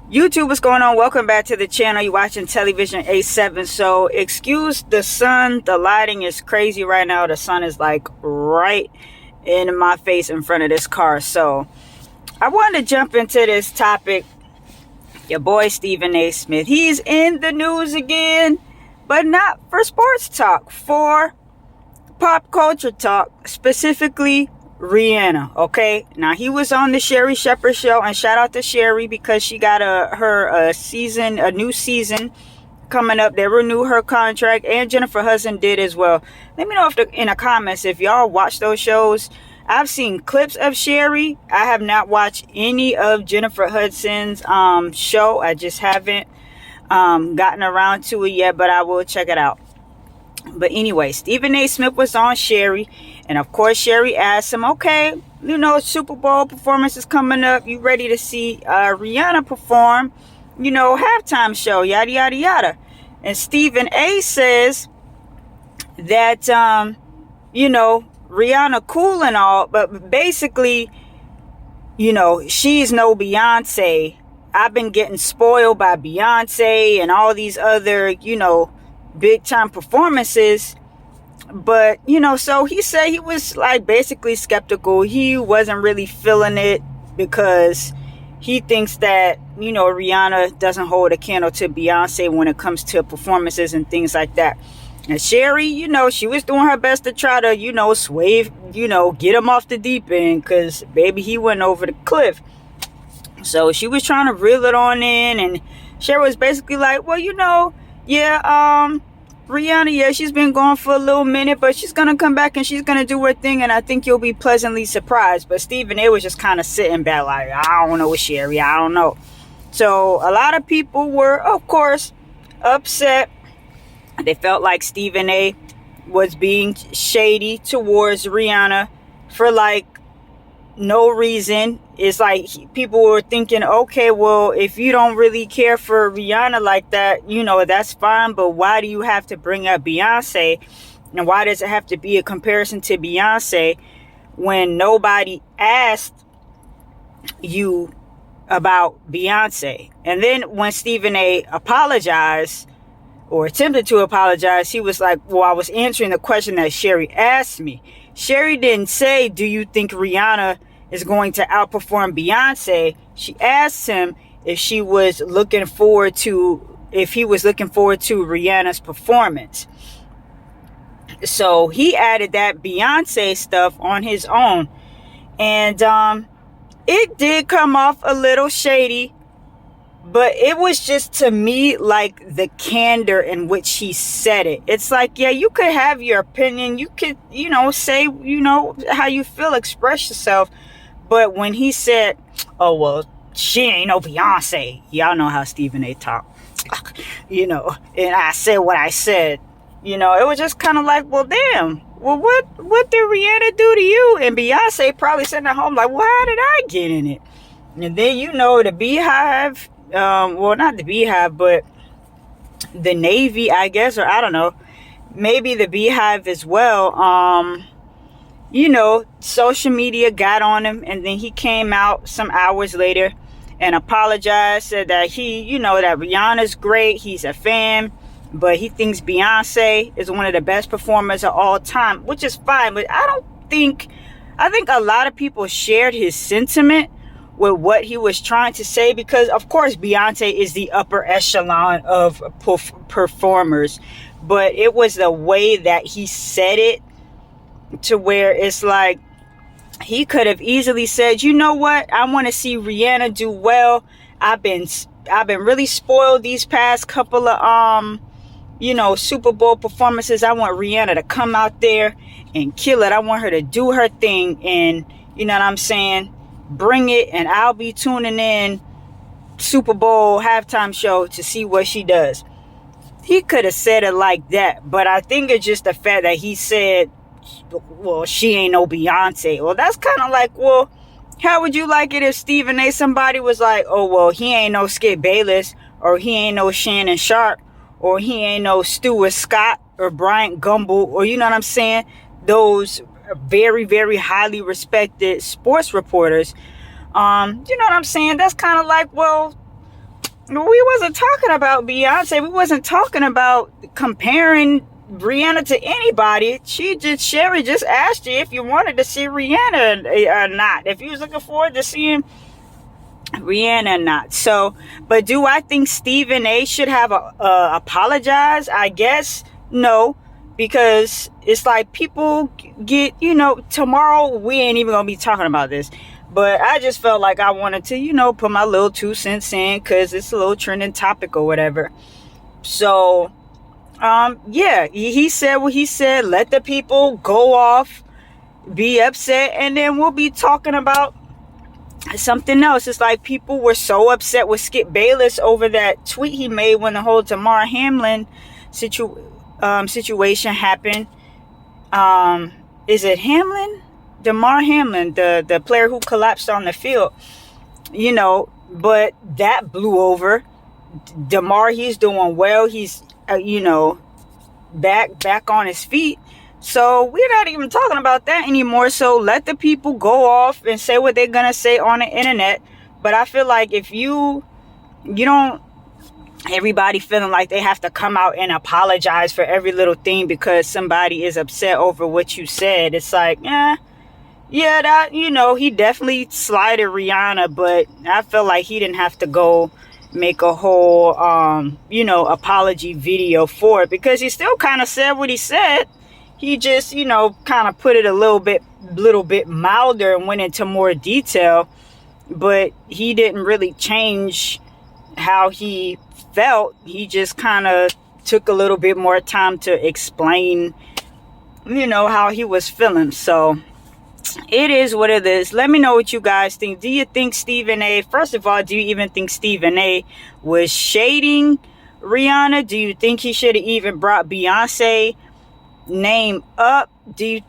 YouTube, what's going on? Welcome back to the channel. You're watching TelliVision87. So excuse the sun. The lighting is crazy right now. The sun is like right in my face in front of this car. So I wanted to jump into this topic. Your boy Stephen A. Smith. He's in the news again, but not for sports talk, for pop culture talk, specifically Rihanna. Okay, now he was on the Sherri Shepherd show, and shout out to Sherri because she got a new season coming up. They renewed her contract, and Jennifer Hudson did as well. Let me know in the comments if y'all watch those shows. I've seen clips of Sherri. I have not watched any of Jennifer Hudson's show. I just haven't gotten around to it yet, but I will check it out. But anyway, Stephen A. Smith was on Sherri, and of course Sherri asked him, okay, Super Bowl performance is coming up, you ready to see Rihanna perform, halftime show, yada yada yada. And Stephen A. says that Rihanna cool and all, but basically she's no Beyonce. I've been getting spoiled by Beyonce and all these other big time performances. But so he said he was like basically skeptical. He wasn't really feeling it because he thinks that Rihanna doesn't hold a candle to Beyonce when it comes to performances and things like that. And Sherri, she was doing her best to try to sway, get him off the deep end, because baby, he went over the cliff. So she was trying to reel it on in, and Sherri was basically like, well, Rihanna, yeah, she's been gone for a little minute, but she's gonna come back and she's gonna do her thing, and I think you'll be pleasantly surprised. But Stephen A was just kind of sitting back like, I don't know, Sherri, I don't know. So a lot of people were, of course, upset. They felt like Stephen A was being shady towards Rihanna for like no reason. It's like people were thinking, okay, well, if you don't really care for Rihanna like that, that's fine, but why do you have to bring up Beyonce, and why does it have to be a comparison to Beyonce when nobody asked you about Beyonce? And then when Stephen A apologized, or attempted to apologize, he was like, well, I was answering the question that Sherri asked me. Sherri didn't say, do you think Rihanna is going to outperform Beyonce? She asked him if he was looking forward to Rihanna's performance. So he added that Beyonce stuff on his own, and it did come off a little shady, but it was just, to me, like the candor in which he said it. It's like, yeah, you could have your opinion, you could say how you feel, express yourself. But when he said, oh, well, she ain't no Beyonce. Y'all know how Stephen A talk. And I said what I said. It was just kind of like, well, damn. Well, what did Rihanna do to you? And Beyonce probably sitting at home like, well, how did I get in it? And then, the Beehive, well, not the Beehive, but the Navy, I guess, or I don't know. Maybe the Beehive as well. Social media got on him, and then he came out some hours later and apologized, said that that Rihanna's great, he's a fan, but he thinks Beyonce is one of the best performers of all time, which is fine. But I think a lot of people shared his sentiment with what he was trying to say, because of course Beyonce is the upper echelon of performers, but it was the way that he said it, to where it's like he could have easily said, you know what, I want to see Rihanna do well. I've been really spoiled these past couple of Super Bowl performances. I want Rihanna to come out there and kill it. I want her to do her thing, and you know what I'm saying, bring it, and I'll be tuning in Super Bowl halftime show to see what she does. He could have said it like that, but I think it's just the fact that he said, well, she ain't no Beyonce. Well, that's kind of like, well, how would you like it if Stephen A, somebody was like, oh, well, he ain't no Skip Bayless, or he ain't no Shannon Sharp, or he ain't no Stuart Scott or Bryant Gumbel, or you know what I'm saying, those very, very highly respected sports reporters. You know what I'm saying? That's kind of like, well, We wasn't talking about Beyonce. We wasn't talking about comparing Rihanna to anybody. Sherri just asked you if you wanted to see Rihanna or not. If you was looking forward to seeing Rihanna or not. So, but do I think Stephen A should have apologized? I guess no, because it's like people get, tomorrow we ain't even gonna be talking about this. But I just felt like I wanted to, put my little 2 cents in because it's a little trending topic or whatever. So, yeah, he said what he said. Let the people go off, be upset, and then we'll be talking about something else. It's like people were so upset with Skip Bayless over that tweet he made when the whole Damar Hamlin situation happened. Is it Hamlin? Damar Hamlin, the player who collapsed on the field. But that blew over. Damar, he's doing well. He's back on his feet. So we're not even talking about that anymore. So let the people go off and say what they're gonna say on the internet. But I feel like if you don't, everybody feeling like they have to come out and apologize for every little thing because somebody is upset over what you said. It's like, yeah, that, he definitely slighted Rihanna, but I feel like he didn't have to go make a whole, apology video for it, because he still kind of said what he said. He just, kind of put it a little bit milder and went into more detail, but he didn't really change how he felt. He just kind of took a little bit more time to explain, how he was feeling. So it is what it is. Let me know what you guys think. Do you think Stephen A, first of all, do you even think Stephen A was shading Rihanna? Do you think he should have even brought Beyonce name up? Do you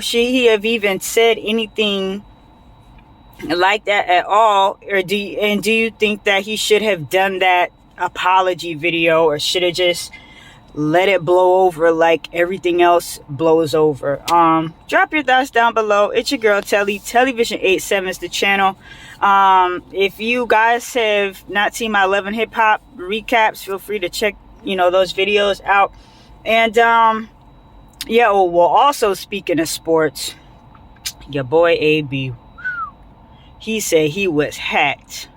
should he have even said anything like that at all? Or do you think that he should have done that apology video, or should have just let it blow over like everything else blows over? Drop your thoughts down below. It's your girl TelliVision87 is the channel. If you guys have not seen my 11 hip hop recaps, feel free to check those videos out. And yeah, well, also speaking of sports, your boy AB, he said he was hacked.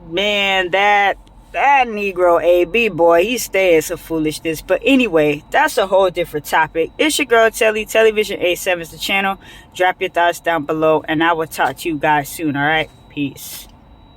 Man, that Negro AB boy, he's staying some foolishness. But anyway, that's a whole different topic. It's your girl TelliVision87 is the channel. Drop your thoughts down below, and I will talk to you guys soon. All right, peace.